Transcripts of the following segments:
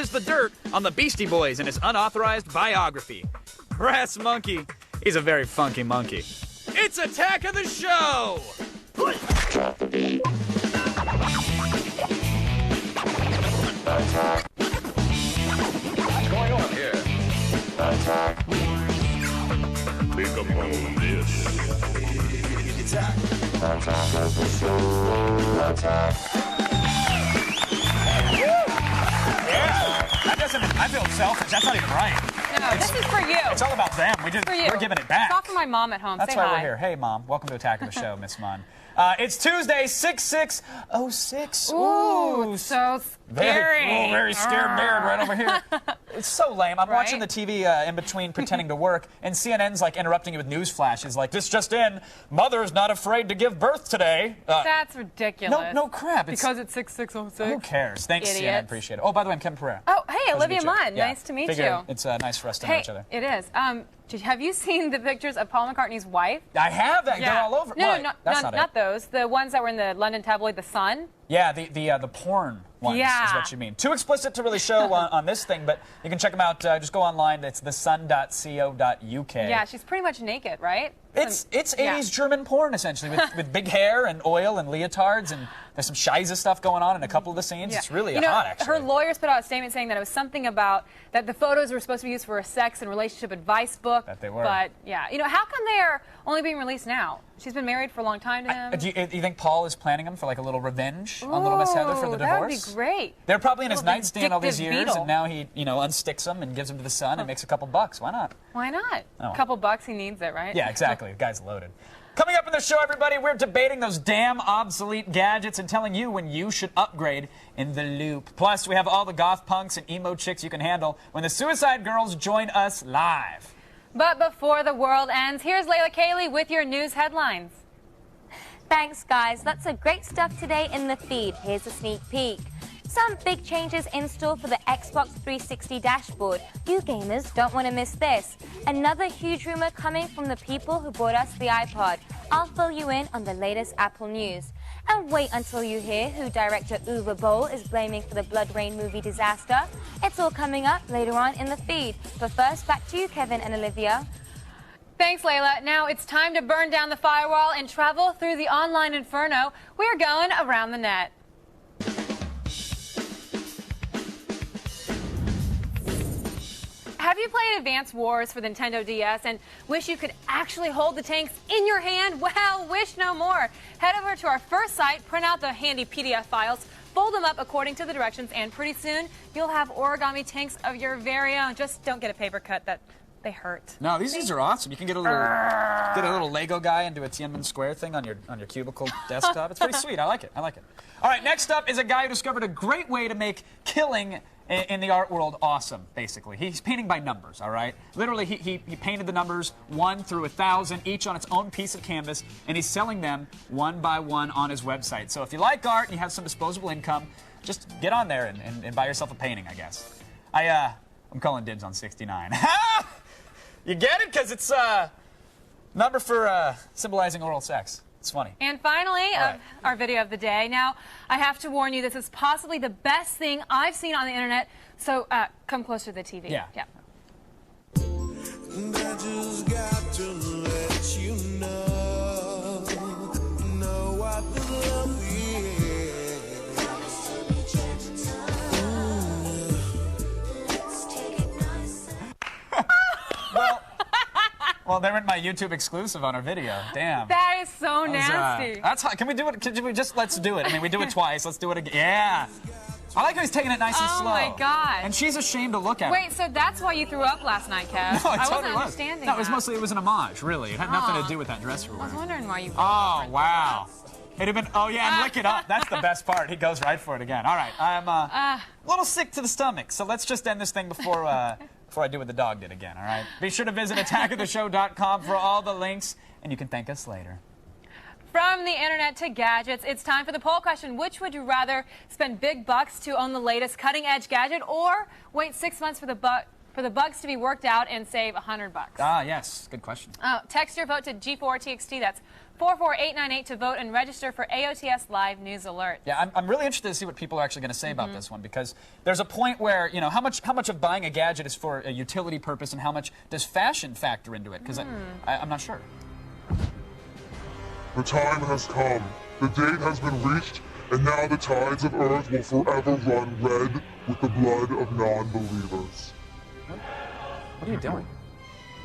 pushes the dirt on the Beastie Boys in his unauthorized biography. Brass Monkey. He's a very funky monkey. It's Attack of the Show! Drop the beat. Attack. What's going on here? Attack. Pick up on this. Attack of the show. Attack. Yeah! That doesn't... I feel selfish. That's not even right. No, this is for you. It's all about them. We're giving it back. Talk to my mom at home. That's Say why hi. we're here. Hey, Mom. Welcome to Attack of the Show, Miss Munn. It's Tuesday, 6606. Ooh, so scary. Very scared beard right over here. It's so lame. I'm watching the TV in between pretending to work, and CNN's like interrupting you with news flashes like, this just in, mother's not afraid to give birth today. That's ridiculous. No crap. Because it's 6606. Who cares? Thanks, Idiots. CNN. Appreciate it. Oh, by the way, I'm Kevin Pereira. Oh, hey, Pleasure to Olivia meet you. Munn. Yeah. Nice to meet Figure you. It's nice for us to know Hey, each other. it is. Have you seen the pictures of Paul McCartney's wife? I have that. They're all over. No, What? That's not those. The ones that were in the London tabloid The Sun. Yeah, the porn ones is what you mean. Too explicit to really show on this thing, but you can check them out. Just go online. It's thesun.co.uk. Yeah, she's pretty much naked, right? It's 80s German porn, essentially, with big hair and oil and leotards, and there's some Shiza stuff going on in a couple of the scenes. It's really hot, actually. Her lawyers put out a statement saying that it was something about that the photos were supposed to be used for a sex and relationship advice book. That they were. But, yeah. How come they are only being released now? She's been married for a long time to him. Do you think Paul is planning them for like a little revenge on little Miss Heather for the divorce? That would be great. They're probably in his nightstand all these years, beetle. and now he, unsticks them and gives them to the Sun and makes a couple bucks. Why not? Why not? Oh. A couple bucks, he needs it, right? Yeah, exactly. The guy's loaded. Coming up in the show, everybody, we're debating those damn obsolete gadgets and telling you when you should upgrade in the loop. Plus, we have all the goth punks and emo chicks you can handle when the Suicide Girls join us live. But before the world ends, here's Layla Cayley with your news headlines. Thanks, guys. Lots of great stuff today in the feed. Here's a sneak peek. Some big changes in store for the Xbox 360 dashboard. You gamers don't want to miss this. Another huge rumor coming from the people who bought us the iPod. I'll fill you in on the latest Apple news. And wait until you hear who director Uwe Boll is blaming for the Blood Rain movie disaster. It's all coming up later on in the feed. But first, back to you, Kevin and Olivia. Thanks, Layla. Now it's time to burn down the firewall and travel through the online inferno. We're going around the net. Have you played Advance Wars for the Nintendo DS and wish you could actually hold the tanks in your hand? Well, wish no more. Head over to our first site, print out the handy PDF files, fold them up according to the directions, and pretty soon you'll have origami tanks of your very own. Just don't get a paper cut. They hurt. No, these are awesome. You can get a little Lego guy and do a Tiananmen Square thing on your cubicle desktop. It's pretty sweet. I like it. All right, next up is a guy who discovered a great way to make killing in the art world awesome, basically. He's painting by numbers, all right? Literally, he painted the numbers 1 through 1,000, each on its own piece of canvas, and he's selling them one by one on his website. So if you like art and you have some disposable income, just get on there and buy yourself a painting, I guess. I'm calling dibs on 69. You get it? Because it's a number for symbolizing oral sex. It's funny. And finally, our video of the day. Now, I have to warn you, this is possibly the best thing I've seen on the internet, so come closer to the TV. Yeah. I just got to let you know what the love is. Well, they went my YouTube exclusive on our video. Damn. That is so nasty. That's hot. Can we do it? Let's do it. I mean, we do it twice. Let's do it again. Yeah. I like how he's taking it nice and slow. Oh my God. And she's ashamed to look at Wait, so that's why you threw up last night, Kev? No, I totally wasn't understanding No, that. it was an homage, really. It had nothing to do with that dress you were I was wearing. wondering why you... Oh, wow. It'd have been, oh yeah, and lick it up. That's the best part. He goes right for it again. All right, I'm a little sick to the stomach, so let's just end this thing before I do what the dog did again, all right? Be sure to visit attackoftheshow.com for all the links, and you can thank us later. From the internet to gadgets, it's time for the poll question. Which would you rather spend big bucks to own the latest cutting-edge gadget, or wait 6 months for the bugs to be worked out and save $100? Ah, yes. Good question. Text your vote to G4TXT. That's 44898 to vote and register for AOTS Live News Alert. Yeah, I'm really interested to see what people are actually going to say about this one, because there's a point where, you know, how much of buying a gadget is for a utility purpose and how much does fashion factor into it? Because I'm not sure. The time has come. The date has been reached, and now the tides of Earth will forever run red with the blood of non-believers. What are you doing?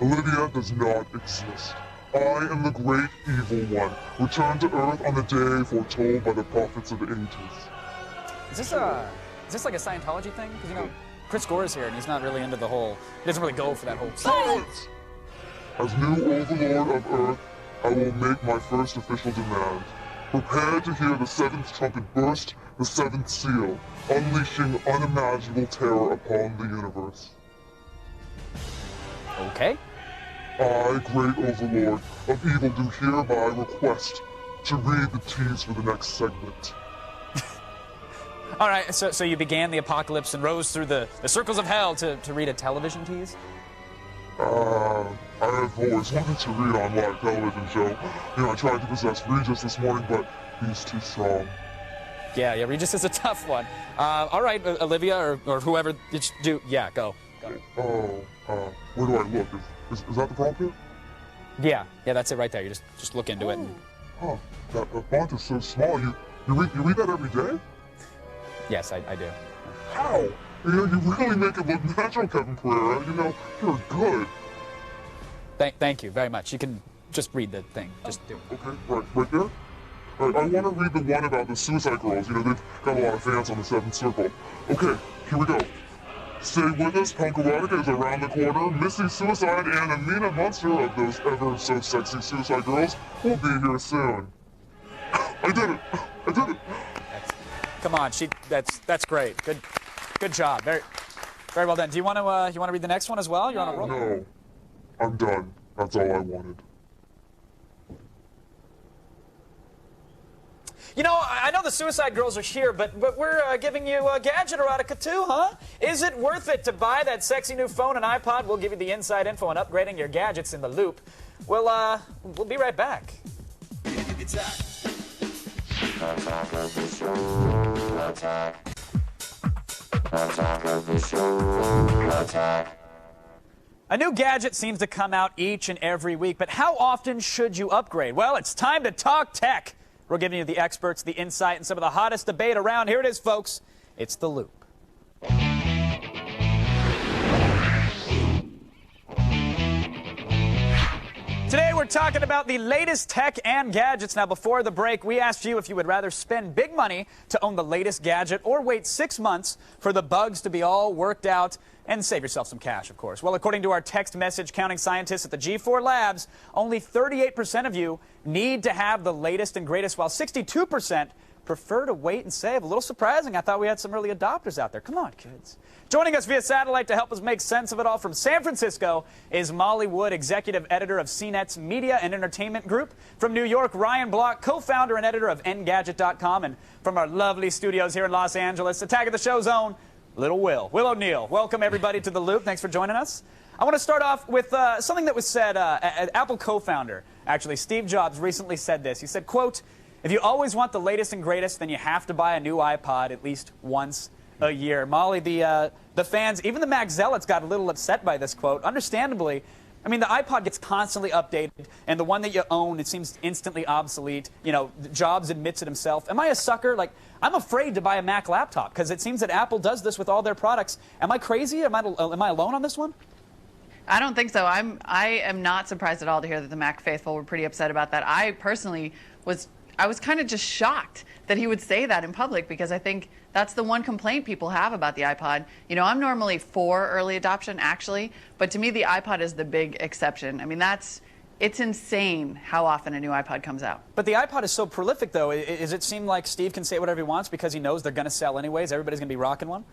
Olivia does not exist. I am the great evil one, returned to Earth on the day foretold by the prophets of the ages. Is this like a Scientology thing? Because, you know, Chris Gore is here, and he's not really into the whole, he doesn't really go for that whole... Silence! As new overlord of Earth, I will make my first official demand. Prepare to hear the seventh trumpet burst, the seventh seal, unleashing unimaginable terror upon the universe. Okay. I, great overlord of evil, do hereby request to read the tease for the next segment. All right, so you began the apocalypse and rose through the circles of hell to read a television tease? I have always wanted to read on live television show. You know, I tried to possess Regis this morning, but he's too strong. Yeah, Regis is a tough one. All right, Olivia, or whoever, yeah, go. Where do I look? Is that the prompt here? Yeah, that's it right there. You just look into it. And... Oh, that font is so small. You read that every day? Yes, I do. How? You know, you really make it look natural, Kevin Pereira. You know, you're good. Thank you very much. You can just read the thing. Just do it. Okay, right there? All right, I want to read the one about the Suicide Girls. You know, they've got a lot of fans on the Seventh Circle. Okay, here we go. Stay with us, Punk Erotica is around the corner. Missy Suicide and Amina Munster of those ever so sexy Suicide Girls will be here soon. I did it! Come on, that's great. Good job. Very well done. Do you want to read the next one as well? You're on a roll. No, I'm done. That's all I wanted. You know, I know the Suicide Girls are here, but we're giving you gadget erotica too, huh? Is it worth it to buy that sexy new phone and iPod? We'll give you the inside info on upgrading your gadgets in the loop. We'll be right back. Attack of the show. Attack. Attack of the show. Attack. A new gadget seems to come out each and every week, but how often should you upgrade? Well, it's time to talk tech. We're giving you the experts, the insight, and some of the hottest debate around. Here it is, folks. It's The Loop. Today we're talking about the latest tech and gadgets. Now, before the break, we asked you if you would rather spend big money to own the latest gadget or wait 6 months for the bugs to be all worked out and save yourself some cash, of course. Well, according to our text message counting scientists at the G4 Labs, only 38% of you need to have the latest and greatest, while 62% prefer to wait and save. A little surprising. I thought we had some early adopters out there. Come on, kids. Joining us via satellite to help us make sense of it all from San Francisco is Molly Wood, executive editor of CNET's Media and Entertainment Group. From New York, Ryan Block, co-founder and editor of Engadget.com. And from our lovely studios here in Los Angeles, Attack of the Show's own Little Will. Will O'Neill. Welcome, everybody, to The Loop. Thanks for joining us. I want to start off with something that was said, Apple co-founder, actually, Steve Jobs, recently said this. He said, quote, "If you always want the latest and greatest, then you have to buy a new iPod at least once a year." Molly, the fans, even the Mac zealots got a little upset by this quote. Understandably, I mean, the iPod gets constantly updated, and the one that you own, it seems instantly obsolete. You know, Jobs admits it himself. Am I a sucker? Like, I'm afraid to buy a Mac laptop because it seems that Apple does this with all their products. Am I crazy? Am I alone on this one? I don't think so. I am not surprised at all to hear that the Mac faithful were pretty upset about that. I personally was kind of just shocked that he would say that in public, because I think that's the one complaint people have about the iPod. You know, I'm normally for early adoption, actually, but to me the iPod is the big exception. I mean, it's insane how often a new iPod comes out. But the iPod is so prolific, though. Does it seem like Steve can say whatever he wants because he knows they're going to sell anyways? Everybody's going to be rocking one?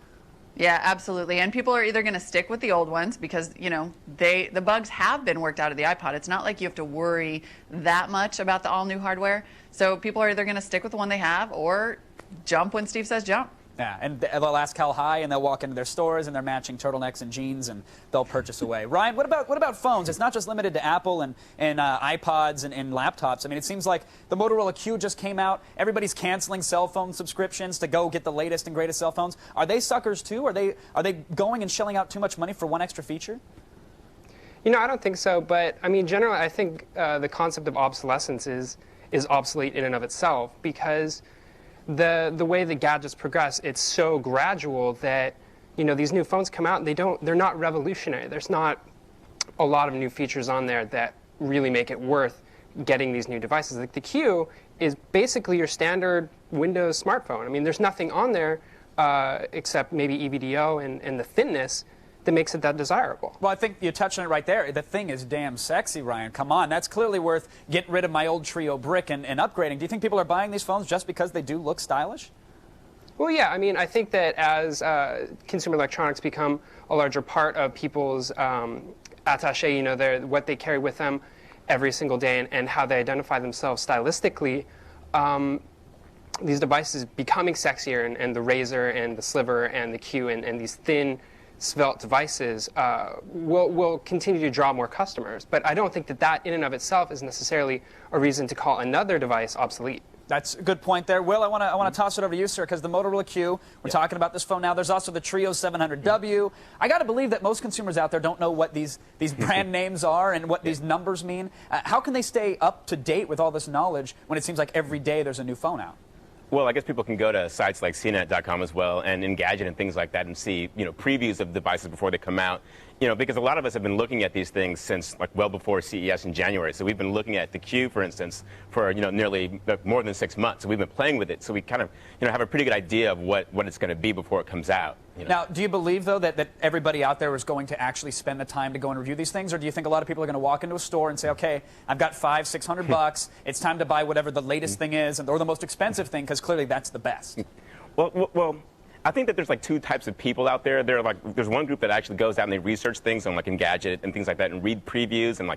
Yeah, absolutely. And people are either going to stick with the old ones because, you know, the bugs have been worked out of the iPod. It's not like you have to worry that much about the all-new hardware. So people are either going to stick with the one they have or jump when Steve says jump. Yeah, and they'll ask how high, and they'll walk into their stores, and they're matching turtlenecks and jeans, and they'll purchase away. Ryan, what about phones? It's not just limited to Apple and iPods and laptops. I mean, it seems like the Motorola Q just came out. Everybody's canceling cell phone subscriptions to go get the latest and greatest cell phones. Are they suckers too? Are they going and shelling out too much money for one extra feature? I don't think so. But I mean, generally, I think the concept of obsolescence is obsolete in and of itself, because the way the gadgets progress, it's so gradual that these new phones come out and they're not revolutionary. There's not a lot of new features on there that really make it worth getting these new devices. Like the Q is basically your standard Windows smartphone. I mean, there's nothing on there except maybe EVDO and the thinness that makes it that desirable. Well, I think you touched on it right there. The thing is damn sexy, Ryan. Come on. That's clearly worth getting rid of my old Trio brick and upgrading. Do you think people are buying these phones just because they do look stylish? Well, yeah. I mean, I think that as consumer electronics become a larger part of people's attaché, what they carry with them every single day and how they identify themselves stylistically, these devices becoming sexier, and the Razr and the Sliver and the Q and these thin, svelte devices will continue to draw more customers. But I don't think that in and of itself is necessarily a reason to call another device obsolete. That's a good point there. Will, I want to toss it over to you, sir, because the Motorola Q, we're talking about this phone now. There's also the Trio 700W. I got to believe that most consumers out there don't know what these brand names are and what these numbers mean. How can they stay up to date with all this knowledge when it seems like every day there's a new phone out? Well, I guess people can go to sites like CNET.com as well and Engadget and things like that and see, previews of devices before they come out. Because a lot of us have been looking at these things since well before CES in January. So we've been looking at the Q, for instance, for nearly more than 6 months. So we've been playing with it. So we kind of have a pretty good idea of what it's going to be before it comes out. Now, do you believe, though, that everybody out there is going to actually spend the time to go and review these things? Or do you think a lot of people are going to walk into a store and say, okay, I've got $500-600 bucks. It's time to buy whatever the latest thing is or the most expensive thing, because clearly that's the best? Well, I think that there's two types of people out there. There's one group that actually goes out and they research things on Engadget and things like that and read previews and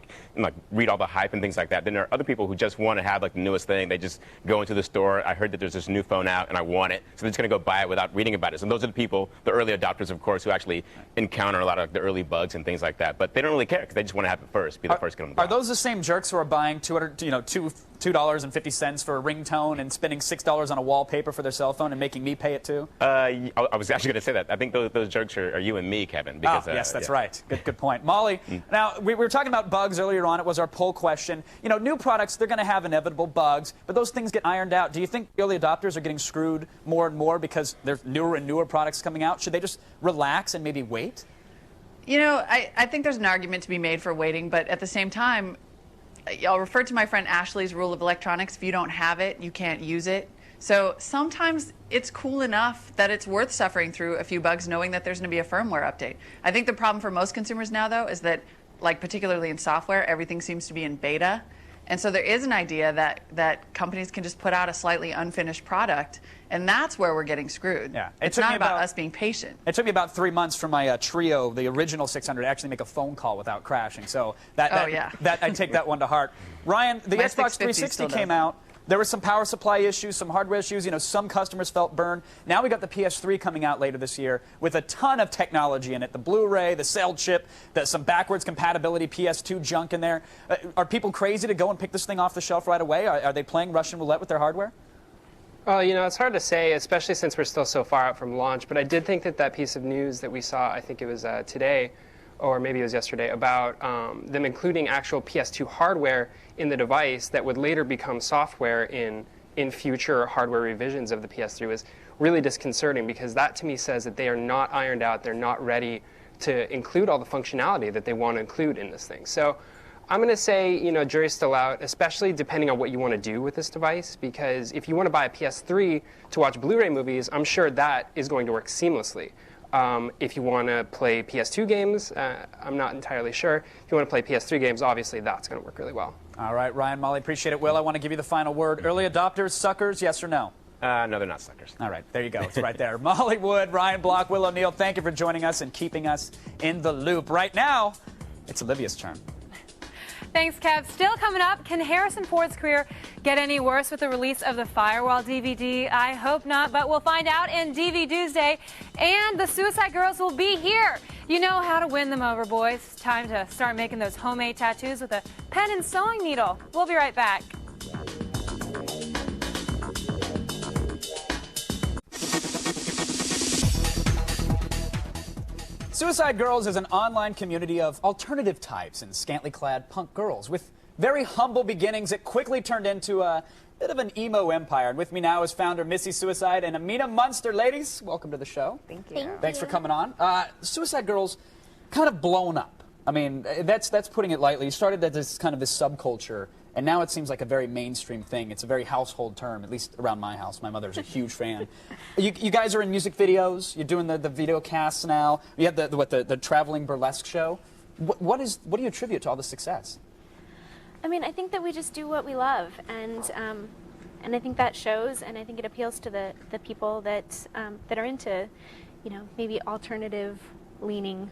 read all the hype and things like that. Then there are other people who just want to have the newest thing. They just go into the store. I heard that there's this new phone out and I want it, so they're just going to go buy it without reading about it. So those are the people, the early adopters, of course, who actually encounter a lot of the early bugs and things like that. But they don't really care because they just want to have it first, be the first to get on the block. Are those the same jerks who are buying $2.50 for a ringtone and spending $6 on a wallpaper for their cell phone and making me pay it too? I was actually going to say that. I think those jerks are you and me, Kevin. Because, yes, that's right. Good point. Molly, now, we were talking about bugs earlier on. It was our poll question. New products, they're going to have inevitable bugs, but those things get ironed out. Do you think early adopters are getting screwed more and more because there's newer and newer products coming out? Should they just relax and maybe wait? I think there's an argument to be made for waiting, but at the same time, I'll refer to my friend Ashley's rule of electronics. If you don't have it, you can't use it. So sometimes it's cool enough that it's worth suffering through a few bugs knowing that there's going to be a firmware update. I think the problem for most consumers now, though, is that, particularly in software, everything seems to be in beta. And so there is an idea that companies can just put out a slightly unfinished product, and that's where we're getting screwed. Yeah. It's not about us being patient. It took me about 3 months for my Trio, the original 600, to actually make a phone call without crashing. So I take that one to heart. Ryan, the Xbox 360 came out. There were some power supply issues, some hardware issues. Some customers felt burned. Now we got the PS3 coming out later this year with a ton of technology in it. The Blu-ray, the cell chip, some backwards compatibility PS2 junk in there. Are people crazy to go and pick this thing off the shelf right away? Are they playing Russian roulette with their hardware? Well, it's hard to say, especially since we're still so far out from launch. But I did think that piece of news that we saw, I think it was today, or maybe it was yesterday, about them including actual PS2 hardware in the device that would later become software in future hardware revisions of the PS3 was really disconcerting, because that to me says that they are not ironed out, they're not ready to include all the functionality that they want to include in this thing. So I'm going to say, jury's still out, especially depending on what you want to do with this device, because if you want to buy a PS3 to watch Blu-ray movies, I'm sure that is going to work seamlessly. If you want to play PS2 games, I'm not entirely sure. If you want to play PS3 games, obviously that's going to work really well. All right, Ryan, Molly, appreciate it. Will, I want to give you the final word. Early adopters, suckers, yes or no? No, they're not suckers. All right, there you go. It's right there. Molly Wood, Ryan Block, Will O'Neill, thank you for joining us and keeping us in the loop. Right now, it's Olivia's turn. Thanks, Kev. Still coming up, can Harrison Ford's career get any worse with the release of the Firewall DVD? I hope not, but we'll find out in DV Tuesday. And the Suicide Girls will be here. You know how to win them over, boys. It's time to start making those homemade tattoos with a pen and sewing needle. We'll be right back. Suicide Girls is an online community of alternative types and scantily clad punk girls. With very humble beginnings, it quickly turned into a bit of an emo empire. And with me now is founder Missy Suicide and Amina Munster. Ladies, welcome to the show. Thank you. Thanks for coming on. Suicide Girls kind of blown up. I mean, that's putting it lightly. You started as this kind of this subculture, and now it seems like a very mainstream thing. It's a very household term, at least around my house. My mother's a huge fan. You guys are in music videos. You're doing the video casts now. You have the traveling burlesque show. What do you attribute to all the success? I mean, I think that we just do what we love, and I think that shows, and I think it appeals to the people that that are into, you know, maybe alternative leaning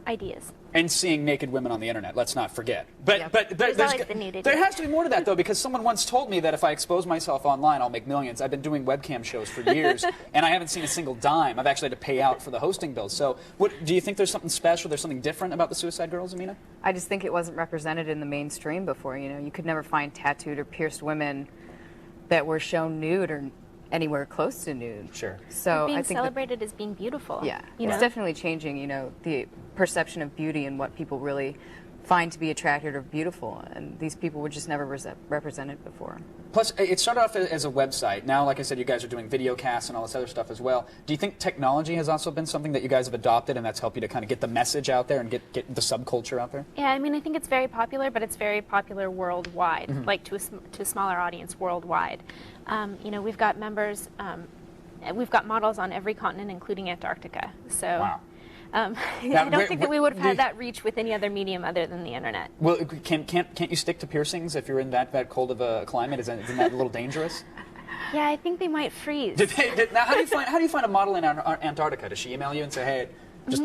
ideas. And seeing naked women on the internet, let's not forget. But There's always the nudity. There has to be more to that, though, because someone once told me that if I expose myself online, I'll make millions. I've been doing webcam shows for years, and I haven't seen a single dime. I've actually had to pay out for the hosting bills. So do you think there's something special, there's something different about the Suicide Girls, Amina? I just think it wasn't represented in the mainstream before. You know, you could never find tattooed or pierced women that were shown nude or anywhere close to nude. Sure. So being I think celebrated as being beautiful. Yeah, you know? it's definitely changing. You know, the perception of beauty and what people really find to be attractive or beautiful, and these people were just never represented before. Plus, it started off as a website. Now, like I said, you guys are doing video casts and all this other stuff as well. Do you think technology has also been something that you guys have adopted, and that's helped you to kind of get the message out there and get the subculture out there? Yeah, I mean, I think it's very popular, but it's very popular worldwide, Mm-hmm. like to a smaller audience worldwide. You know, we've got members, we've got models on every continent, including Antarctica. So. Wow. I don't think that we would have had that reach with any other medium other than the internet. Well, can't you stick to piercings if you're in that cold of a climate? Isn't that a little dangerous? Yeah, I think they might freeze. Now, how do you find a model in Antarctica? Does she email you and say, hey, just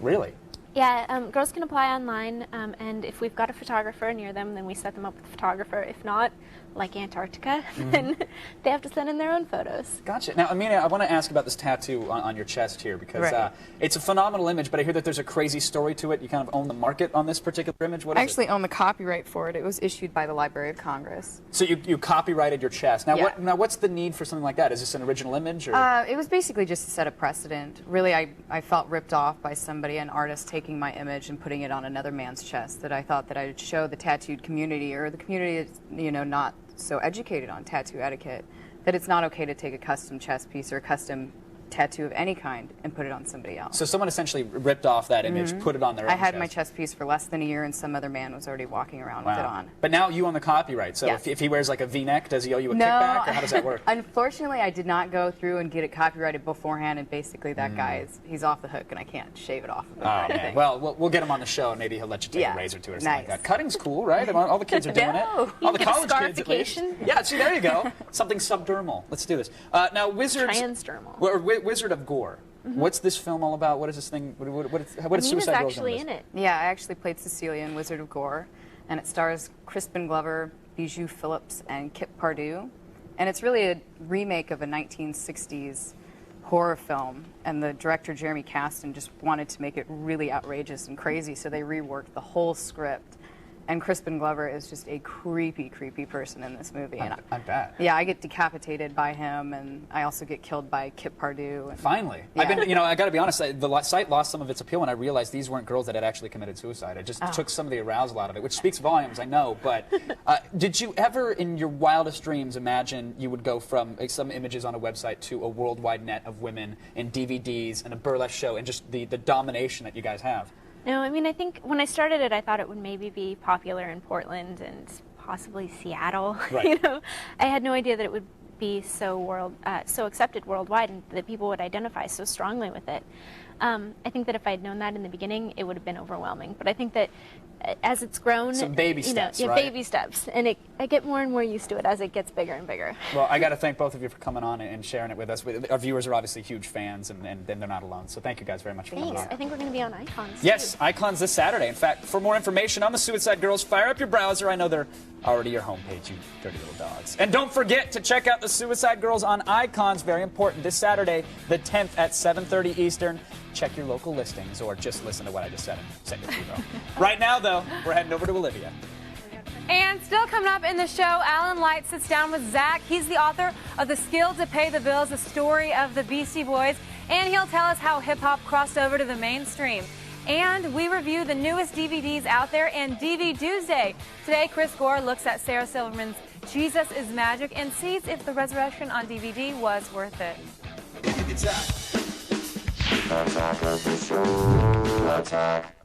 really? Yeah, girls can apply online, and if we've got a photographer near them, then we set them up with a photographer. If not, like Antarctica, then they have to send in their own photos. Gotcha. Now, Amina, I want to ask about this tattoo on your chest here, because it's a phenomenal image, but I hear that there's a crazy story to it. You kind of own the market on this particular image. What is I actually own the copyright for it. It was issued by the Library of Congress. So you copyrighted your chest. Now, Yeah. what's the need for something like that? Is this an original image? Or? It was basically just to set a precedent. Really, I felt ripped off by somebody, an artist, taking my image and putting it on another man's chest, that I thought that I would show the tattooed community, or the community that's, you know, not so educated on tattoo etiquette, that it's not okay to take a custom chest piece or a custom tattoo of any kind and put it on somebody else. So someone essentially ripped off that image, put it on their own I had chest. my chest piece for less than a year, and some other man was already walking around with it on. But now you own the copyright, so Yes. if he wears like a V-neck, does he owe you a No, kickback, or how does that work? Unfortunately, I did not go through and get it copyrighted beforehand, and basically that guy he's off the hook, and I can't shave it off of him. Oh, or man. anything. Well, we'll get him on the show, and maybe he'll let you take Yeah. a razor to it or something like Nice. that. Cutting's cool, right? All the kids are doing No. it. All the You get a college kids, at least. scarification. Yeah, see, there you go. Something subdermal. Let's do this. Now, Wizards... Transdermal. Wizard of Gore. What's this film all about? What is this thing? What is Amina's Suicide Girls actually in in this? it. Yeah, I actually played Cecilia in Wizard of Gore, and it stars Crispin Glover, Bijou Phillips, and Kip Pardue. And it's really a remake of a 1960s horror film, and the director, Jeremy Kasten, just wanted to make it really outrageous and crazy, so they reworked the whole script. And Crispin Glover is just a creepy, creepy person in this movie. And I bet. yeah, I get decapitated by him, and I also get killed by Kip Pardue. And Finally. Yeah. I've been, I got to be honest, the site lost some of its appeal when I realized these weren't girls that had actually committed suicide. It just took some of the arousal out of it, which speaks volumes, I know. But did you ever, in your wildest dreams, imagine you would go from some images on a website to a worldwide net of women in DVDs and a burlesque show and just the domination that you guys have? No, I mean, I think when I started it, I thought it would maybe be popular in Portland and possibly Seattle. Right. You know, I had no idea that it would be so accepted worldwide, and that people would identify so strongly with it. I think that if I had known that in the beginning, it would have been overwhelming. But I think that as it's grown. Some baby steps, yeah, right? baby steps. And I get more and more used to it as it gets bigger and bigger. Well, I got to thank both of you for coming on and sharing it with us. Our viewers are obviously huge fans, and they're not alone. So thank you guys very much for coming Thanks. on. I think we're going to be on Icons. Yes, too. Icons this Saturday. In fact, for more information on the Suicide Girls, fire up your browser. I know they're already your homepage, you dirty little dogs. And don't forget to check out the Suicide Girls on Icons. Very important. This Saturday, the 10th at 7:30 Eastern. Check your local listings or just listen to what I just said and send it to you, though. Right now, though, we're heading over to Olivia. And still coming up in the show, Alan Light sits down with Zach. He's the author of The Skill to Pay the Bills, the story of the Beastie Boys. And he'll tell us how hip-hop crossed over to the mainstream. And we review the newest DVDs out there and DV Tuesday. Today, Chris Gore looks at Sarah Silverman's Jesus is Magic and sees if the resurrection on DVD was worth it. Attack of the Show. Attack.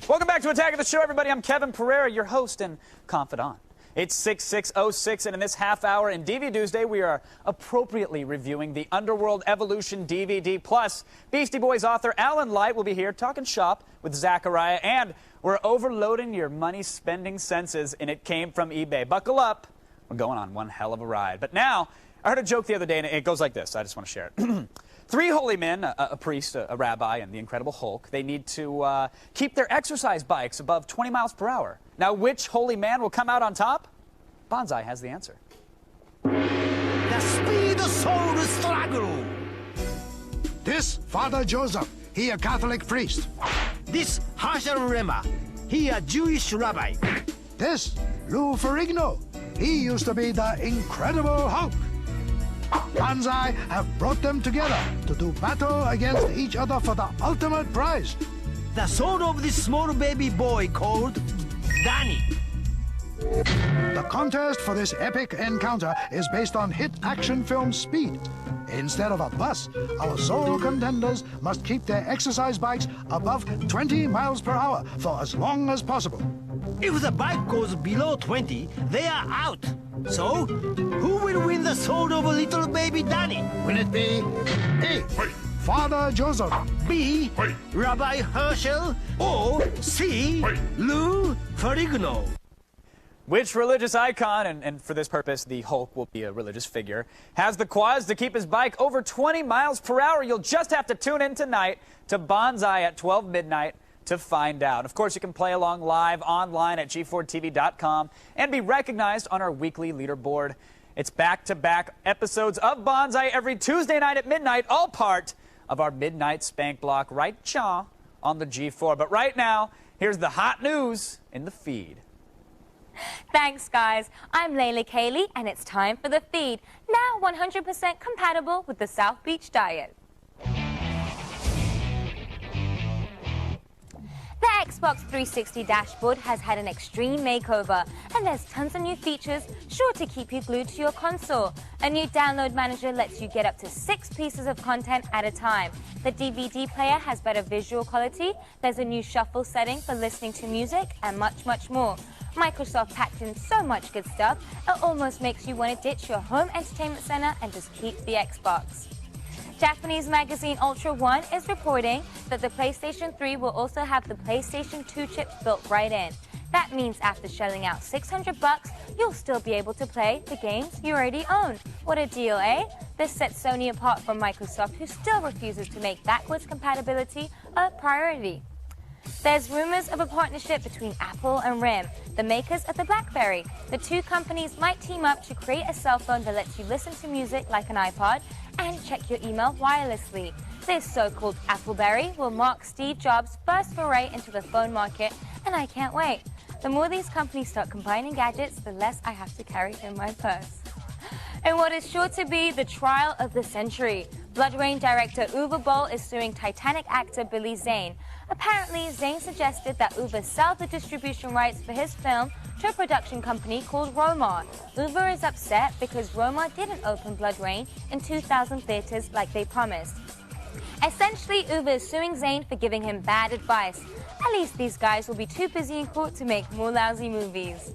Welcome back to Attack of the Show, everybody. I'm Kevin Pereira, your host and confidant. It's 6606, and in this half hour in DV Tuesday, we are appropriately reviewing the Underworld Evolution DVD. Plus, Beastie Boys author Alan Light will be here talking shop with Zachariah, and we're overloading your money-spending senses, and it came from eBay. Buckle up. We're going on one hell of a ride. But now, I heard a joke the other day, and it goes like this. I just want to share it. Three holy men, a priest, a rabbi, and the Incredible Hulk, they need to keep their exercise bikes above 20 miles per hour. Now, which holy man will come out on top? Bonsai has the answer. The speed soul struggle. This Father Joseph, he a Catholic priest. This Herschel Rema, he a Jewish rabbi. This Lou Ferrigno, he used to be the Incredible Hulk. Banzai have brought them together to do battle against each other for the ultimate prize. The soul of this small baby boy called Danny. The contest for this epic encounter is based on hit action film Speed. Instead of a bus, our soul contenders must keep their exercise bikes above 20 miles per hour for as long as possible. If the bike goes below 20, they are out. So, who will win the soul of little baby Danny? Will it be A, Father Joseph, B, Rabbi Herschel, or C, Lou Ferrigno? Which religious icon, and for this purpose, the Hulk will be a religious figure, has the quads to keep his bike over 20 miles per hour? You'll just have to tune in tonight to Bonsai at 12 midnight to find out. Of course, you can play along live online at g4tv.com and be recognized on our weekly leaderboard. It's back-to-back episodes of Bonsai every Tuesday night at midnight, all part of our Midnight Spank Block right chaw on the G4. But right now, here's the hot news in the feed. Thanks, guys. I'm Layla Kaylee, and it's time for the feed. Now 100% compatible with the South Beach diet. The Xbox 360 dashboard has had an extreme makeover, and there's tons of new features sure to keep you glued to your console. A new download manager lets you get up to 6 pieces of content at a time. The DVD player has better visual quality, there's a new shuffle setting for listening to music, and much, much more. Microsoft packed in so much good stuff, it almost makes you want to ditch your home entertainment center and just keep the Xbox. Japanese magazine Ultra One is reporting that the PlayStation 3 will also have the PlayStation 2 chips built right in. That means after shelling out $600, you'll still be able to play the games you already own. What a deal, eh? This sets Sony apart from Microsoft, who still refuses to make backwards compatibility a priority. There's rumors of a partnership between Apple and RIM, the makers of the BlackBerry. The two companies might team up to create a cell phone that lets you listen to music like an iPod and check your email wirelessly. This so-called Appleberry will mark Steve Jobs' first foray into the phone market, and I can't wait. The more these companies start combining gadgets, the less I have to carry in my purse. And what is sure to be the trial of the century, BloodRayne director Uwe Boll is suing Titanic actor Billy Zane. Apparently, Zane suggested that Uwe sell the distribution rights for his film to a production company called Roma. Uwe is upset because Roma didn't open BloodRayne in 2,000 theaters like they promised. Essentially, Uwe is suing Zane for giving him bad advice. At least these guys will be too busy in court to make more lousy movies.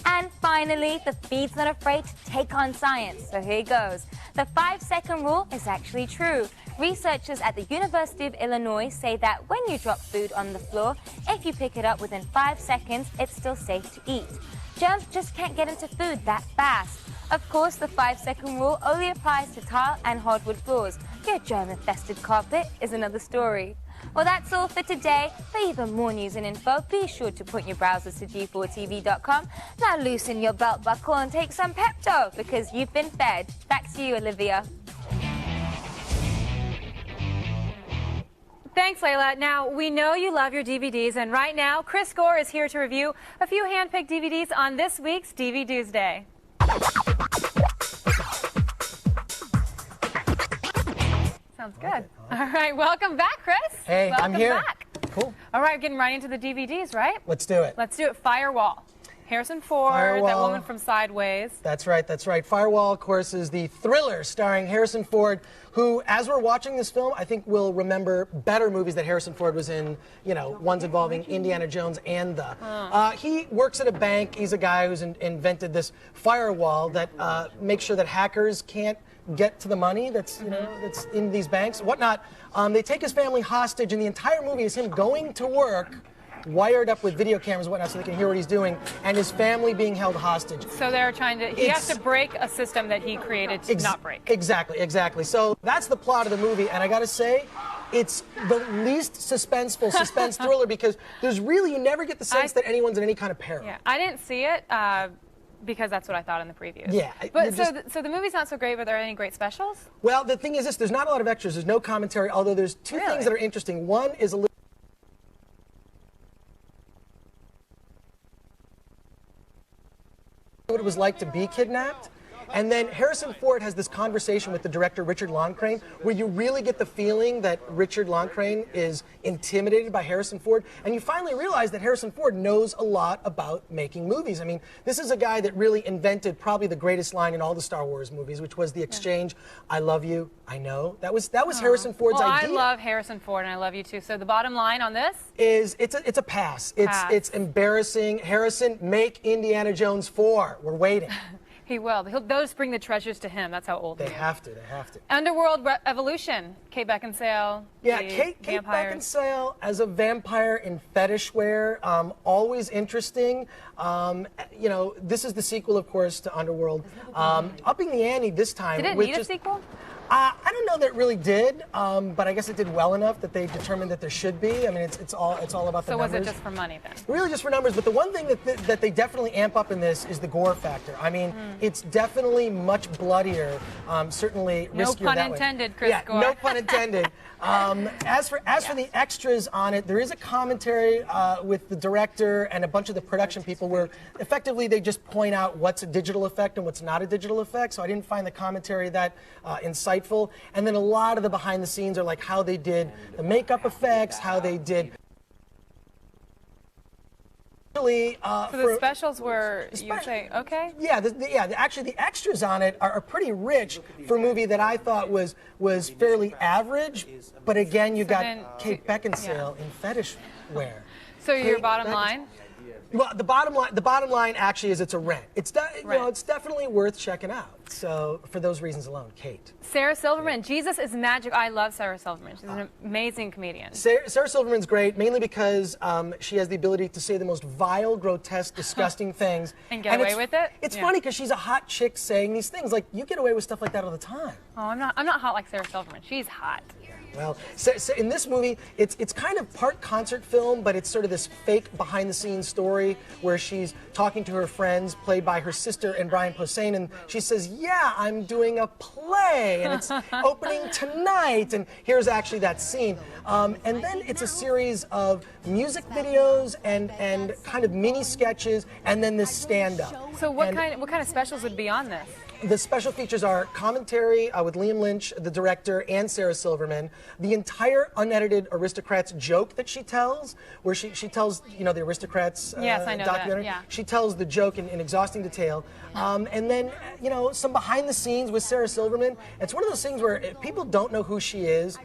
And finally, the feed's not afraid to take on science. So here goes. The 5-second rule is actually true. Researchers at the University of Illinois say that when you drop food on the floor, if you pick it up within 5 seconds, it's still safe to eat. Germs just can't get into food that fast. Of course, the 5-second rule only applies to tile and hardwood floors. Your germ-infested carpet is another story. Well, that's all for today. For even more news and info, be sure to point your browsers to g4tv.com. Now loosen your belt buckle and take some Pepto, because you've been fed. Back to you, Olivia. Thanks, Layla. Now, we know you love your DVDs, and right now, Chris Gore is here to review a few hand-picked DVDs on this week's DVD Day. Sounds good. All right, welcome back, Chris. Hey, welcome I'm here. Back. Cool. All right, getting right into the DVDs, right? Let's do it. Let's do it. Firewall. Harrison Ford, Firewall. that woman from Sideways. That's right, that's right. Firewall, of course, is the thriller starring Harrison Ford, who, as we're watching this film, I think we'll remember better movies that Harrison Ford was in, you know, ones involving Indiana Jones and the. He works at a bank. He's a guy who's invented this firewall that makes sure that hackers can't get to the money that's, you know, that's in these banks, whatnot. They take his family hostage, and the entire movie is him going to work, wired up with video cameras and whatnot so they can hear what he's doing, and his family being held hostage. So they're trying to, he has to break a system that he created to not break. Exactly, exactly. So that's the plot of the movie, and I gotta say, it's the least suspenseful suspense thriller, because there's really, you never get the sense that anyone's in any kind of peril. Yeah, I didn't see it because that's what I thought in the previews. Yeah. But so the movie's not so great, but are there any great specials? Well, the thing is this, there's not a lot of extras, there's no commentary, although there's two things that are interesting. One is a little what it was like to be kidnapped. And then Harrison Ford has this conversation with the director Richard Loncraine, where you really get the feeling that Richard Loncraine is intimidated by Harrison Ford, and you finally realize that Harrison Ford knows a lot about making movies. I mean, this is a guy that really invented probably the greatest line in all the Star Wars movies, which was the exchange, "I love you, I know." That was Harrison Ford's idea. I love Harrison Ford, and I love you too. So the bottom line on this is it's a pass. It's embarrassing. Harrison, make Indiana Jones 4. We're waiting. He will. They'll just bring the treasures to him. That's how old he is. They have to. They have to. Underworld Evolution. Kate Beckinsale. Yeah, Kate Beckinsale as a vampire in fetish wear. Always interesting. You know, this is the sequel, of course, to Underworld. Upping the ante this time. Did it need a sequel? I don't know that it really did, but I guess it did well enough that they determined that there should be. I mean, it's all about the numbers. So was it just for money then? Really just for numbers, but the one thing that they definitely amp up in this is the gore factor. I mean, it's definitely much bloodier, certainly riskier that way. No pun intended, Chris Gore. No pun intended. As for the extras on it, there is a commentary with the director and a bunch of the production people where effectively they just point out what's a digital effect and what's not a digital effect. So I didn't find the commentary that insightful. And then a lot of the behind the scenes are like how they did the makeup effects, how they did. So the specials were, you'd say, okay? Yeah, actually the extras on it are pretty rich for a movie that I thought was fairly average. But again, you got Kate Beckinsale in fetish wear. So your bottom line? Well, the bottom line actually is it's a rent. It's it's definitely worth checking out. So for those reasons alone, Kate. Sarah Silverman, Jesus is Magic. I love Sarah Silverman. She's an amazing comedian. Sarah Silverman's great, mainly because she has the ability to say the most vile, grotesque, disgusting things. And get away with it? It's funny because she's a hot chick saying these things. Like, you get away with stuff like that all the time. Oh, I'm not hot like Sarah Silverman. She's hot. Well, so in this movie, it's kind of part concert film, but it's sort of this fake behind-the-scenes story where she's talking to her friends, played by her sister and Brian Posehn, and she says, "Yeah, I'm doing a play, and it's opening tonight." And here's actually that scene. And then it's a series of music videos and kind of mini sketches, and then this stand-up. So what kind of specials would be on this? The special features are commentary with Liam Lynch, the director, and Sarah Silverman. The entire unedited Aristocrats joke that she tells, where she tells, the Aristocrats yes, I know documentary. That, yeah. She tells the joke in exhausting detail. And then, some behind the scenes with Sarah Silverman. It's one of those things where if people don't know who she is,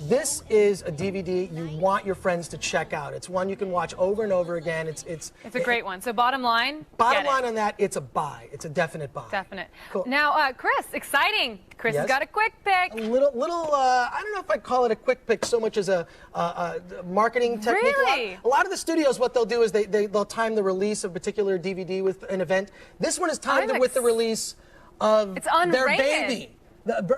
This is a DVD you want your friends to check out. It's one you can watch over and over again. It's a great one. So bottom line, bottom line on that, it's a buy. It's a definite buy. Definite. Cool. Now, Chris, exciting. Chris has Yes? got a quick pick. A little. I don't know if I'd call it a quick pick so much as a marketing technique. Really? A lot of the studios, what they'll do is they'll time the release of a particular DVD with an event. This one is timed with the release of their unrated. baby.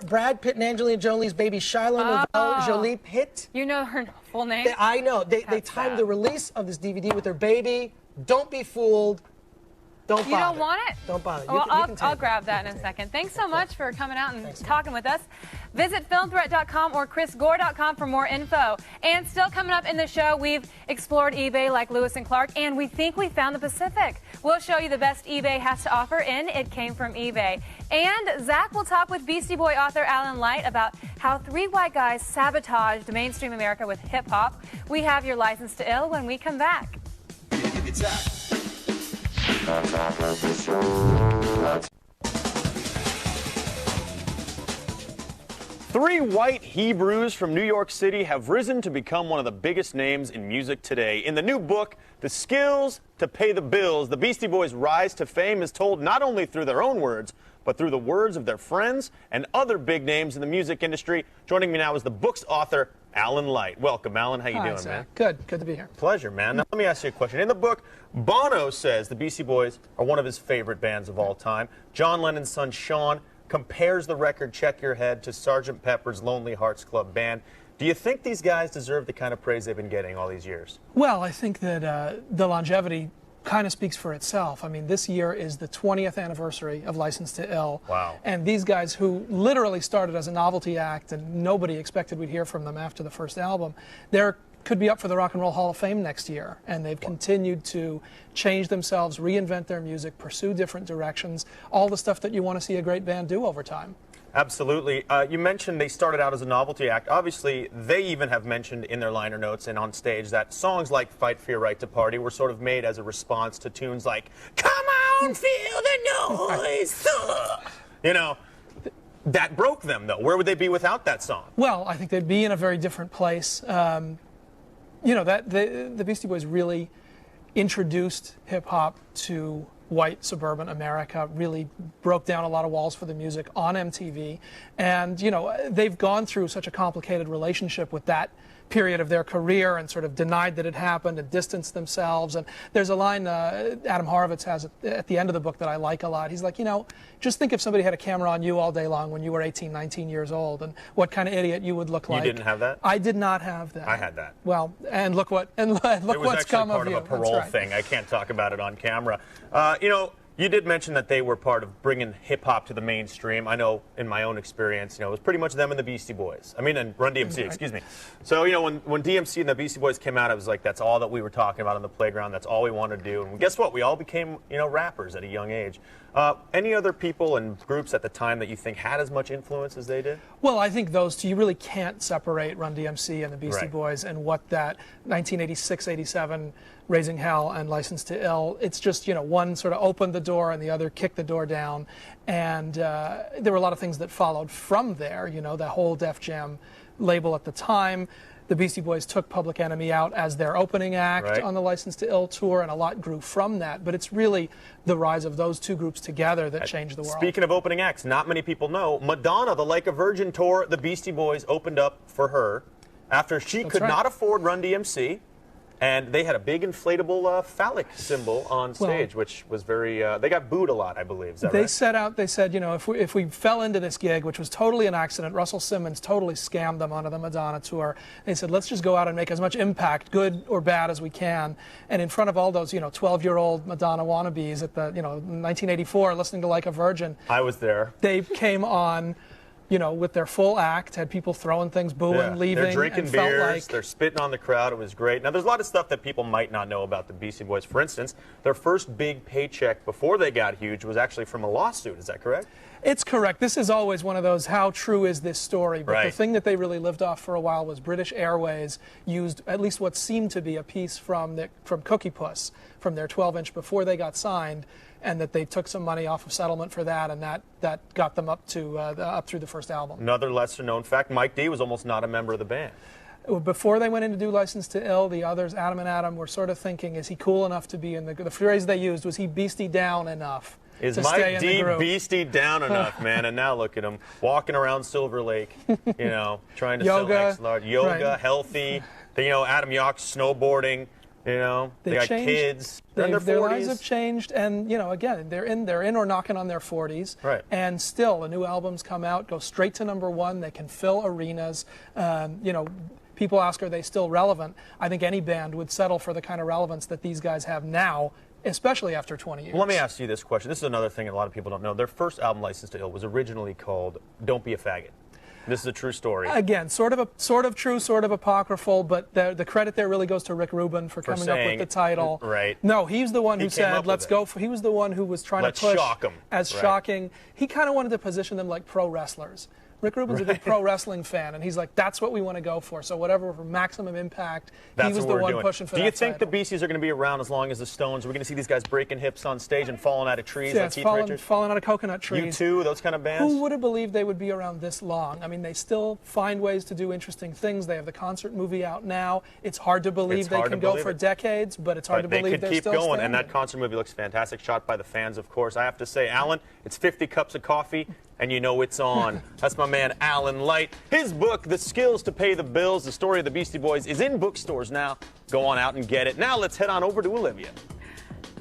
Brad Pitt and Angelina Jolie's baby, Shiloh Novelle Jolie Pitt. You know her full name? I know. They timed the release of this DVD with their baby. Don't be fooled. Don't bother. You don't want it? Don't bother. Well, You can take I'll it. grab that in a second. Thanks so much for coming out and talking with us. Visit filmthreat.com or chrisgore.com for more info. And still coming up in the show, we've explored eBay like Lewis and Clark, and we think we found the Pacific. We'll show you the best eBay has to offer in It Came From eBay. And Zach will talk with Beastie Boy author Alan Light about how 3 white guys sabotaged mainstream America with hip-hop. We have your License to Ill when we come back. Attack of the Show. 3 white Hebrews from New York City have risen to become one of the biggest names in music today. In the new book, The Skills to Pay the Bills, the Beastie Boys' rise to fame is told not only through their own words, but through the words of their friends and other big names in the music industry. Joining me now is the book's author, Alan Light. Welcome, Alan. How you Hi, doing, Zach. man? Good. Good to be here. Pleasure, man. Now, let me ask you a question. In the book, Bono says the Beastie Boys are one of his favorite bands of all time. John Lennon's son, Sean, compares the record Check Your Head to Sgt. Pepper's Lonely Hearts Club Band. Do you think these guys deserve the kind of praise they've been getting all these years? Well, I think that the longevity kind of speaks for itself. I mean, this year is the 20th anniversary of License to Ill. Wow. And these guys who literally started as a novelty act and nobody expected we'd hear from them after the first album, they're could be up for the Rock and Roll Hall of Fame next year. And they've continued to change themselves, reinvent their music, pursue different directions, all the stuff that you want to see a great band do over time. Absolutely. You mentioned they started out as a novelty act. Obviously, they even have mentioned in their liner notes and on stage that songs like Fight for Your Right to Party were sort of made as a response to tunes like, Come on, feel the noise. You know, that broke them, though. Where would they be without that song? Well, I think they'd be in a very different place. You know, that the Beastie Boys really introduced hip-hop to white suburban America, really broke down a lot of walls for the music on MTV. And, you know, they've gone through such a complicated relationship with that period of their career and sort of denied that it happened and distanced themselves. And there's a line Adam Horovitz has at the end of the book that I like a lot. He's like, you know, just think if somebody had a camera on you all day long when you were 18, 19 years old and what kind of idiot you would look like. You didn't have that? I did not have that. I had that. Well, and look what's come of you. It was actually part of a That's parole right. thing. I can't talk about it on camera. You know, you did mention that they were part of bringing hip-hop to the mainstream. I know in my own experience, you know, it was pretty much them and the Beastie Boys. I mean, and Run DMC, Right. excuse me. So, you know, when DMC and the Beastie Boys came out, I was like, that's all that we were talking about on the playground. That's all we wanted to do. And guess what? We all became, you know, rappers at a young age. Any other people and groups at the time that you think had as much influence as they did? Well, I think those two, you really can't separate Run DMC and the Beastie Right. Boys and what that 1986-87 Raising Hell and License to Ill, it's just, you know, one sort of opened the door and the other kicked the door down. And there were a lot of things that followed from there, you know, the whole Def Jam label at the time. The Beastie Boys took Public Enemy out as their opening act Right. on the License to Ill tour, and a lot grew from that. But it's really the rise of those two groups together that changed the world. Speaking of opening acts, not many people know, Madonna, the Like a Virgin tour, the Beastie Boys opened up for her after she That's could right. not afford Run DMC. And they had a big inflatable phallic symbol on stage, which was very, they got booed a lot, I believe. Is that They right? set out, they said, you know, if we fell into this gig, which was totally an accident, Russell Simmons totally scammed them onto the Madonna tour. They said, let's just go out and make as much impact, good or bad, as we can. And in front of all those, you know, 12-year-old Madonna wannabes at the, you know, 1984, listening to Like a Virgin, I was there. they came on, you know, with their full act, had people throwing things, booing, Yeah. leaving, They're drinking and beers, felt like they're spitting on the crowd. It was great. Now, there's a lot of stuff that people might not know about the Beastie Boys. For instance, their first big paycheck before they got huge was actually from a lawsuit. Is that correct? It's correct. This is always one of those, how true is this story? But the Right. thing that they really lived off for a while was British Airways used at least what seemed to be a piece from Cookie Puss, from their 12-inch before they got signed, and that they took some money off of settlement for that, and that got them up to up through the first album. Another lesser-known fact: Mike D was almost not a member of the band. Before they went in to do License to Ill, the others, Adam and Adam, were sort of thinking, is he cool enough to be in the phrase they used was he beastie down enough? Is to Mike stay in the D group? beastie down enough, man? And now look at him walking around Silver Lake, trying to Yoga, sell X-Large. Yoga, right. healthy. Adam Yauch's snowboarding. They got changed, kids. They're in their 40s. Their lives have changed, and again, they're in or knocking on their 40s. Right. And still, the new albums come out, go straight to #1. They can fill arenas. People ask, are they still relevant? I think any band would settle for the kind of relevance that these guys have now, especially after 20 years. Well, let me ask you this question. This is another thing a lot of people don't know. Their first album, License to Ill, was originally called "Don't Be a Faggot." This is a true story. Again, sort of true, sort of apocryphal, but the credit there really goes to Rick Rubin for coming up with the title. Right. No, he's the one who said, "Let's go." He was the one who was trying Let's to push shock 'em. as Right. shocking. He kind of wanted to position them like pro wrestlers. Rick Rubin's a big pro wrestling fan, and he's like, "That's what we want to go for." So whatever for maximum impact, That's he was what the we're one doing. pushing for Do that. you think title. the Beasties are going to be around as long as the Stones? Are we going to see these guys breaking hips on stage and falling out of trees Yeah, like it's Keith falling, Richards? falling out of coconut trees. U2, those kind of bands? Who would have believed they would be around this long? I mean, they still find ways to do interesting things. They have the concert movie out now. It's hard to believe It's they hard can to go believe for it. decades, but it's hard But to believe they could they're keep still going, standing. and that concert movie looks fantastic, shot by the fans, of course. I have to say, Alan, it's 50 cups of coffee, and it's on. That's my man, Alan Light. His book, The Skills to Pay the Bills, the story of the Beastie Boys, is in bookstores now. Go on out and get it. Now let's head on over to Olivia.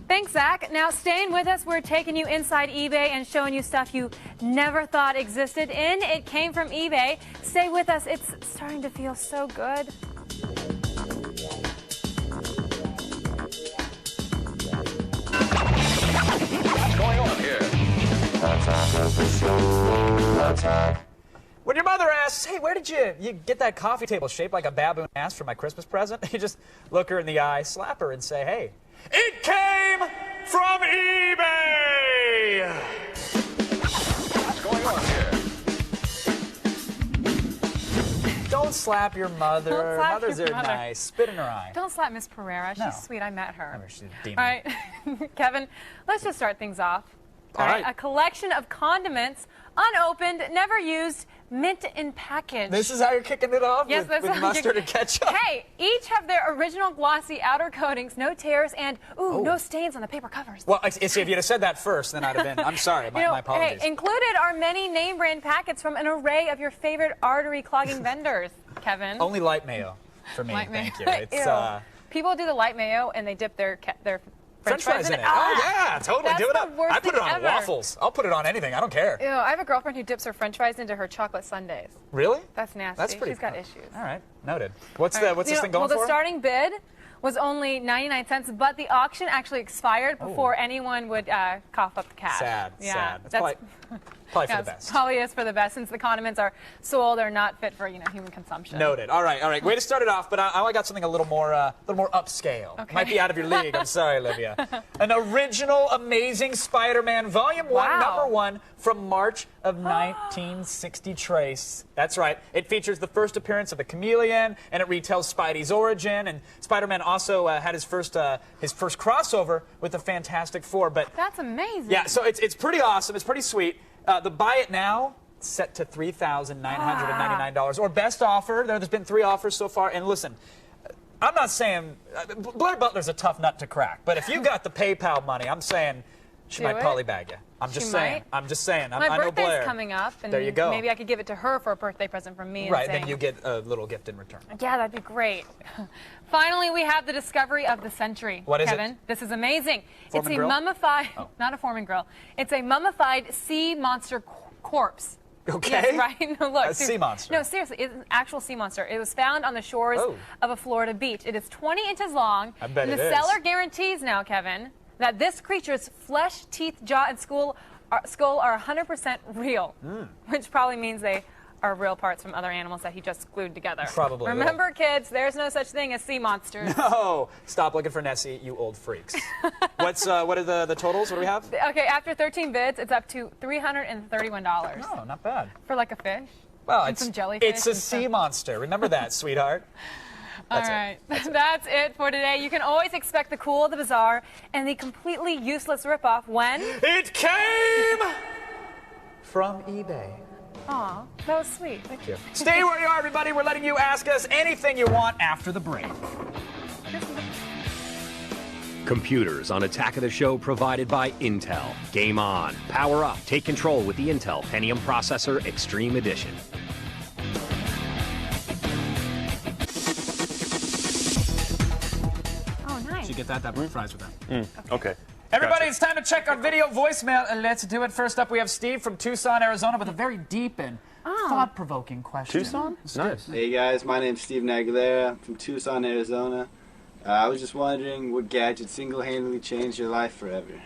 Thanks, Zach. Now, staying with us, we're taking you inside eBay and showing you stuff you never thought existed. It came from eBay. Stay with us. It's starting to feel so good. What's going on here? When your mother asks, "Hey, where did you get that coffee table shaped like a baboon ass for my Christmas present?" You just look her in the eye, slap her, and say, "Hey, it came from eBay!" What's going on here? Don't slap your mother. Don't slap Mothers your are mother. nice. Spit in her eye. Don't slap Miss Pereira. She's No. sweet. I met her. She's a demon. All right, Kevin, let's just start things off. All right. A collection of condiments, unopened, never used, mint in package. This is how you're kicking it off? Yes, with, that's with how mustard you- and ketchup? Hey, each have their original glossy outer coatings, no tears, and no stains on the paper covers. Well, see, if you'd have said that first, then I'd have been, I'm sorry, my apologies. Hey, included are many name brand packets from an array of your favorite artery clogging vendors, Kevin. Only light mayo for me, Light mayo. thank you. It's, Ew. People do the light mayo and they dip their French fries in it. Ah, Oh, yeah, totally. that's Do it the up. worst I put it thing on ever. waffles. I'll put it on anything. I don't care. Ew, I have a girlfriend who dips her French fries into her chocolate sundaes. Really? That's nasty. That's pretty She's got issues. All right, noted. What's All right. what's You this know, thing going well, for? the starting bid was only 99 cents, but the auction actually expired before anyone would cough up the cash. Sad, Yeah, sad. That's that's Probably for yeah, the best. Probably is for the best, since the condiments are sold, they're not fit for human consumption. Noted. All right. Way to start it off, but I got something a little more upscale. Okay. Might be out of your league. I'm sorry, Olivia. An original, amazing Spider-Man Volume 1, Wow. #1 from March of 1960 Trace. That's right. It features the first appearance of the Chameleon, and it retells Spidey's origin. And Spider-Man also had his first crossover with the Fantastic Four. But That's amazing. yeah, so it's pretty awesome. It's pretty sweet. The buy it now, set to $3,999. Or best offer. There's been 3 offers so far. And listen, I'm not saying Blair Butler's a tough nut to crack. But if you got the PayPal money, I'm saying she Do might it. polybag you. I'm just She saying. might. I'm just saying. My I know birthday's Blair. coming up, and There you go. maybe I could give it to her for a birthday present from me. Right, and then saying, you get a little gift in return. Yeah, that'd be great. Finally, we have the discovery of the century. What is it? Kevin, this is amazing. Foreman it's a grill? mummified, not a Foreman grill. It's a mummified sea monster corpse. Okay. Yes, right. No, look. A sea monster. No, seriously, it's an actual sea monster. It was found on the shores Oh. of a Florida beach. It is 20 inches long. I bet and it the is. seller guarantees now, Kevin, that this creature's flesh, teeth, jaw, and skull are 100% real, which probably means they are real parts from other animals that he just glued together. Probably will. Remember, kids, there's no such thing as sea monsters. Oh, stop looking for Nessie, you old freaks. What are the totals? What do we have? Okay, after 13 bids, it's up to $331. Oh, not bad. For like a fish. Well, and it's some jellyfish. it's a and sea stuff. monster. Remember that, sweetheart. All right, that's it for today. You can always expect the cool, the bizarre, and the completely useless ripoff when it came from eBay. Aw, that was sweet. Thank you. Stay where you are, everybody. We're letting you ask us anything you want after the break. Computers on Attack of the Show provided by Intel. Game on. Power up. Take control with the Intel Pentium Processor Extreme Edition. Oh, nice. You get that fries with that. Okay. Everybody, it's time to check our video voicemail, and let's do it. First up, we have Steve from Tucson, Arizona, with a very deep and thought-provoking question. Tucson? Nice. Hey guys, my name's Steven Aguilera. I'm from Tucson, Arizona. I was just wondering what gadget single-handedly changed your life forever.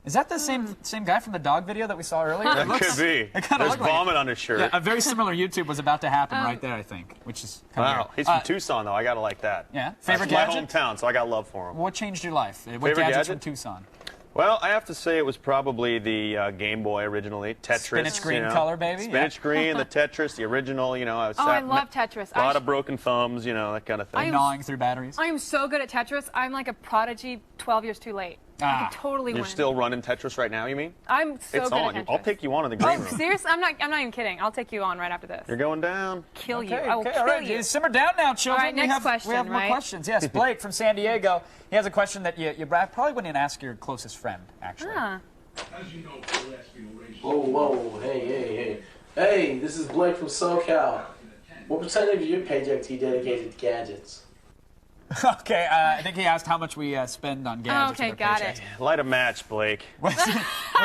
Is that the same guy from the dog video that we saw earlier? That could be. There's vomit on his shirt. Yeah, a very similar YouTube was about to happen right there, I think, which is kind of Wow. weird. He's from Tucson, though. I gotta like that. Yeah. Favorite That's gadget? my hometown, so I got love for him. What changed your life? What Favorite gadgets gadget? from Tucson? Well, I have to say it was probably the Game Boy originally, Tetris. Spinach green color, baby. Spinach green, the Tetris, the original. You know, I love Tetris. A lot of broken thumbs, you know, that kind of thing. Gnawing through batteries. I am so good at Tetris. I'm like a prodigy 12 years too late. I could totally You're win. still running Tetris right now, you mean? I'm so It's good on. at Tetris. I'll take you on in the green room. Seriously? I'm not even kidding. I'll take you on right after this. You're going down. Kill you. Okay, I will okay, kill all right. you. Simmer down now, children. All right, next question, We have more right? questions. Yes, Blake from San Diego. He has a question that you probably wouldn't ask your closest friend, actually. Whoa, hey. Hey, this is Blake from SoCal. What percentage of your paycheck do you dedicate to gadgets? Okay, I think he asked how much we spend on gadgets. Okay, with our got paychecks. it. Light a match, Blake. What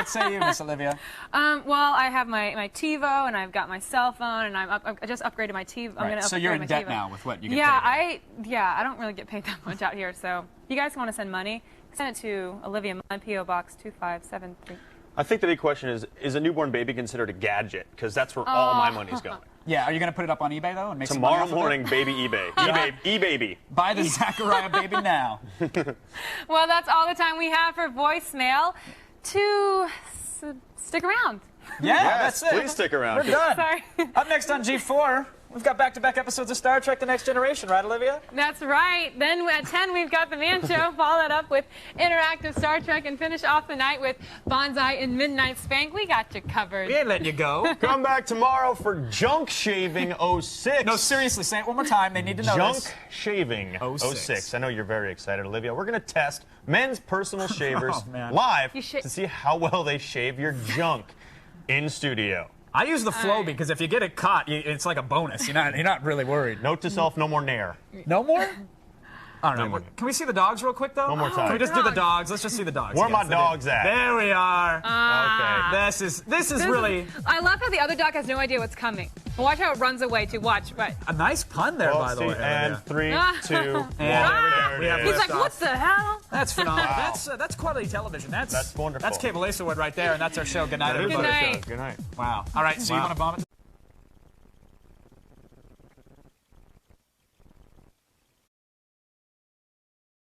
say you, Miss Olivia? Well, I have my TiVo, and I've got my cell phone, and I just upgraded my TiVo. I'm Right, gonna so upgrade you're in my debt TiVo. now with what you get paid. I don't really get paid that much out here. So if you guys want to send money, send it to Olivia, my PO Box 2573. I think the big question is a newborn baby considered a gadget? Because that's where all my money's going. Yeah, are you going to put it up on eBay, though, and make some money Tomorrow off of morning, it? baby eBay. eBaby. Buy the Zachariah baby now. Well, that's all the time we have for voicemail. Stick around. Yeah, Yes, that's it. please stick around. We're done. Sorry. Up next on G4, we've got back-to-back episodes of Star Trek The Next Generation, right, Olivia? That's right. Then at 10, we've got The Man Show. Follow that up with interactive Star Trek and finish off the night with Bonsai and Midnight Spank. We got you covered. We ain't letting you go. Come back tomorrow for Junk Shaving 06. No, seriously, say it one more time. They need to know Junk this. Shaving 06. 06. I know you're very excited, Olivia. We're going to test men's personal shavers Oh, man. live You to see how well they shave your junk in studio. I use the flow because if you get it caught, it's like a bonus. You're not really worried. Note to self, no more nair. No more? I don't know. No more. Can we see the dogs real quick, though? One more time. Can we just do the dogs? Let's just see the dogs. Where are my Yes, dogs at? There we are. Okay. This is really I love how the other dog has no idea what's coming. Watch how it runs away, too. Watch. Right. a nice pun there, by the way. And 3, 2, 1. And There we it have is. He's like, what the hell? That's phenomenal. Wow. That's quality television. That's wonderful. That's Cable Acerwood right there, and that's our show. Good night, That is everybody. our night. show. Good night. Wow. All right, so you want to bomb it?